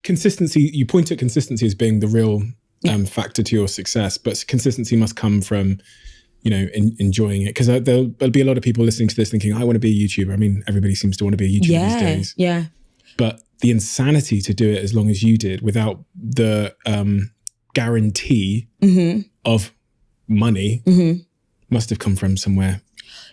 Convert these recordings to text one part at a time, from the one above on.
consistency, you point at consistency as being the real factor to your success, but consistency must come from, enjoying it. Because there'll be a lot of people listening to this thinking, I want to be a YouTuber. I mean, everybody seems to want to be a YouTuber these days. Yeah. But the insanity to do it as long as you did without the guarantee of money must have come from somewhere.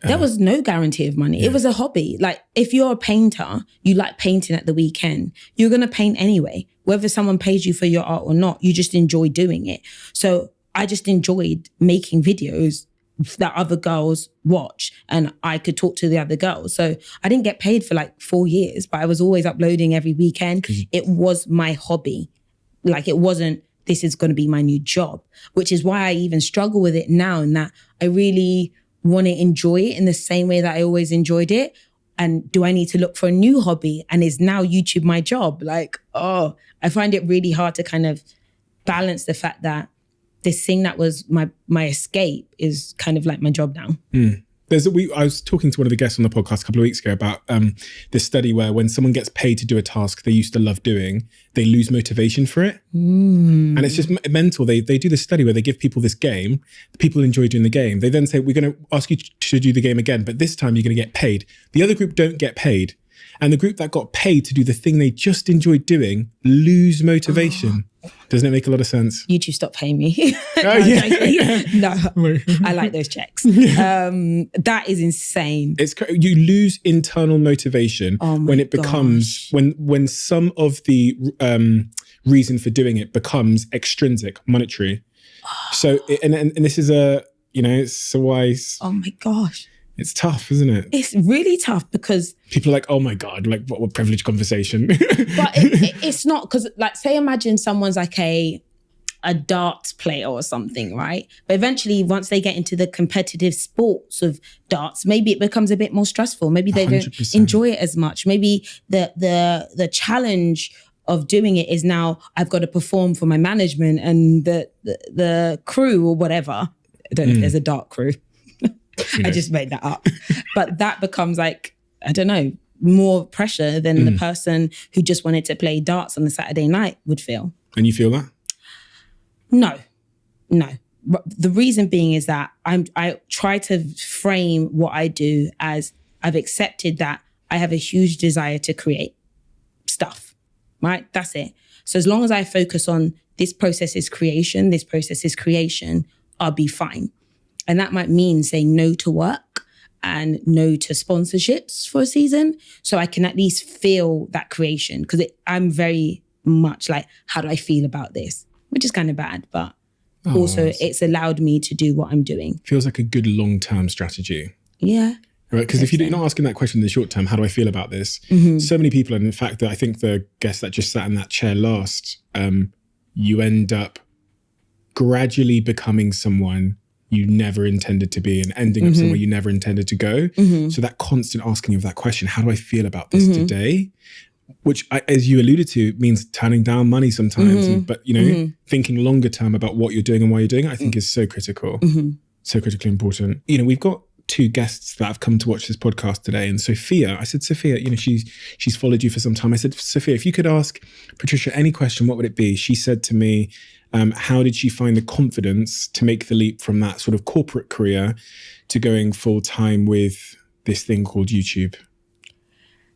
There was no guarantee of money. Yeah. It was a hobby. Like, if you're a painter, you like painting at the weekend, you're going to paint anyway. Whether someone pays you for your art or not, you just enjoy doing it. So I just enjoyed making videos that other girls watch and I could talk to the other girls. So I didn't get paid for like 4 years, but I was always uploading every weekend. It was my hobby. Like, it wasn't, this is going to be my new job, which is why I even struggle with it now, in that I really want to enjoy it in the same way that I always enjoyed it. And do I need to look for a new hobby? And is now YouTube my job? Like, I find it really hard to kind of balance the fact that this thing that was my escape is kind of like my job now. I was talking to one of the guests on the podcast a couple of weeks ago about this study where when someone gets paid to do a task they used to love doing, they lose motivation for it. And it's just mental. They do this study where they give people this game. The people enjoy doing the game. They then say, we're going to ask you to do the game again, but this time you're going to get paid. The other group don't get paid. And the group that got paid to do the thing they just enjoyed doing lose motivation. Doesn't it make a lot of sense? YouTube stop paying me. No, I like those checks. That is insane. You lose internal motivation when it becomes, when some of the reason for doing it becomes extrinsic, monetary. So, and this is it's a wise. Oh my gosh. It's tough, isn't it? It's really tough because people are like, oh my God, like what privileged conversation. But it's not, because like, say, imagine someone's like a darts player or something, right? But eventually, once they get into the competitive sports of darts, maybe it becomes a bit more stressful. Maybe they 100%. Don't enjoy it as much. Maybe the challenge of doing it is now I've got to perform for my management and the crew or whatever. I don't know if there's a dart crew. I just made that up. But that becomes like, I don't know, more pressure than the person who just wanted to play darts on a Saturday night would feel. And you feel that? No. The reason being is that I try to frame what I do as I've accepted that I have a huge desire to create stuff, right? That's it. So as long as I focus on this process is creation, I'll be fine. And that might mean saying no to work and no to sponsorships for a season. So I can at least feel that creation, because I'm very much like, how do I feel about this? Which is kind of bad, but also it's allowed me to do what I'm doing. Feels like a good long-term strategy. Yeah. Right, because if you're not asking that question in the short term, how do I feel about this? So many people, and in fact, I think the guest that just sat in that chair last, you end up gradually becoming someone you never intended to be and ending up somewhere you never intended to go. So that constant asking of that question, how do I feel about this today? Which, as you alluded to, means turning down money sometimes. But, thinking longer term about what you're doing and why you're doing it, I think is so critical, so critically important. We've got 2 guests that have come to watch this podcast today. And Sophia, I said, Sophia, she's followed you for some time. I said, Sophia, if you could ask Patricia any question, what would it be? She said to me, how did she find the confidence to make the leap from that sort of corporate career to going full time with this thing called YouTube?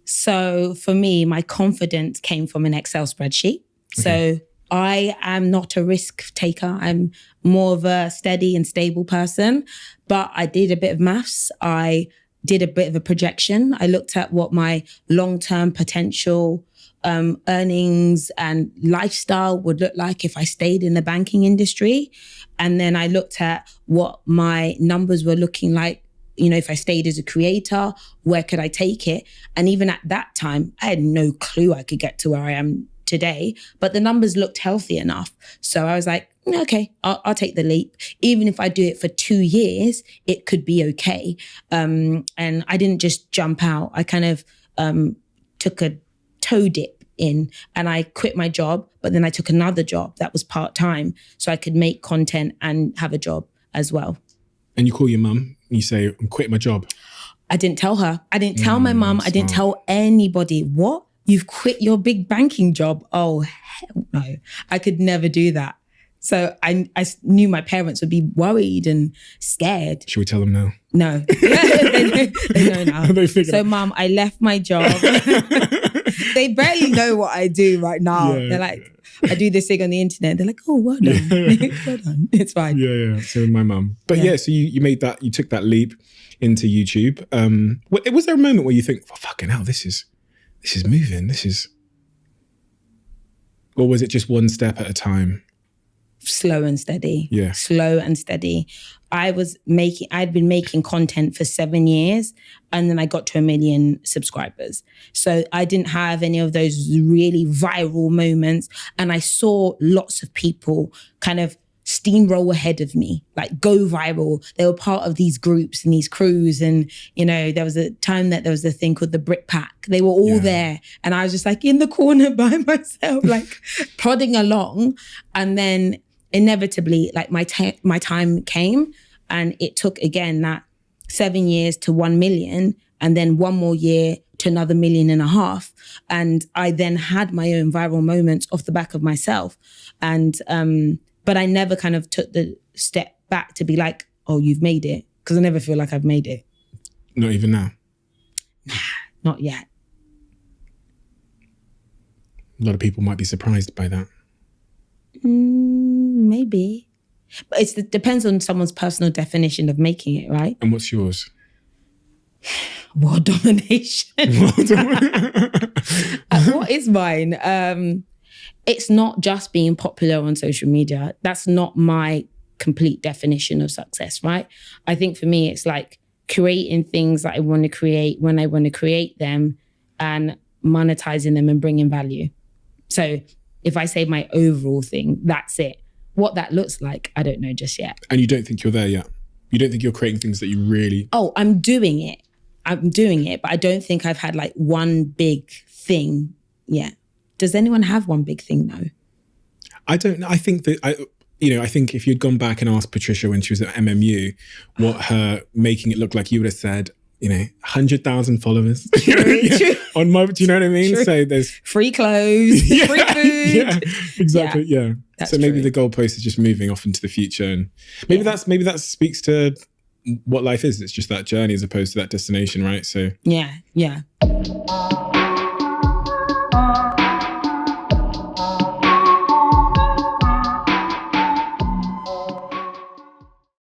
So for me, my confidence came from an Excel spreadsheet. Okay. So I am not a risk taker. I'm more of a steady and stable person, but I did a bit of maths. I did a bit of a projection. I looked at what my long-term potential earnings and lifestyle would look like if I stayed in the banking industry. And then I looked at what my numbers were looking like, if I stayed as a creator, where could I take it? And even at that time, I had no clue I could get to where I am today, but the numbers looked healthy enough. So I was like, okay, I'll take the leap. Even if I do it for 2 years, it could be okay. And I didn't just jump out. I kind of took a toe dip in and I quit my job, but then I took another job that was part-time so I could make content and have a job as well. And you call your mum and you say, I'm quitting my job. I didn't tell her. I didn't tell my mum. I didn't tell anybody. What? you've quit your big banking job. Oh, hell no. I could never do that. So I knew my parents would be worried and scared. Should we tell them now? No. they know now. So Mum, I left my job. They barely know what I do right now. Yeah. They're like, I do this thing on the internet. They're like, oh, well done. Well done. It's fine. Yeah. So with my mum. But so you made that, you took that leap into YouTube. Was there a moment where you think, oh, fucking hell, this is moving. Or was it just one step at a time? Slow and steady. Yeah. Slow and steady. I'd been making content for 7 years, and then I got to 1 million subscribers. So I didn't have any of those really viral moments. And I saw lots of people kind of steamroll ahead of me, like go viral. They were part of these groups and these crews. And, you know, there was a time that there was a thing called the Brit Pack. They were all there. And I was just like in the corner by myself, like plodding along. And then inevitably, like my time came, and it took again that 7 years to 1 million, and then 1 more year to another 1.5 million. And I then had my own viral moments off the back of myself. And, but I never kind of took the step back to be like, oh, you've made it. Because I never feel like I've made it. Not even now? Nah, not yet. A lot of people might be surprised by that. Maybe. But it depends on someone's personal definition of making it, right? And what's yours? World domination. What is mine? It's not just being popular on social media. That's not my complete definition of success, right? I think for me, it's like creating things that I want to create when I want to create them, and monetizing them and bringing value. So if I say my overall thing, that's it. What that looks like, I don't know just yet. And you don't think you're there yet? You don't think you're creating things that you really... Oh, I'm doing it, but I don't think I've had like one big thing yet. Does anyone have one big thing though? I don't know. I think that, I think if you'd gone back and asked Patricia when she was at MMU, what her making it look like, you would have said, 100,000 followers. True. On my, do you know what I mean? True. So there's free clothes, free food. Yeah, exactly. Yeah. That's so maybe true. the goalpost is just moving off into the future, and maybe that speaks to what life is. It's just that journey as opposed to that destination, right? So yeah.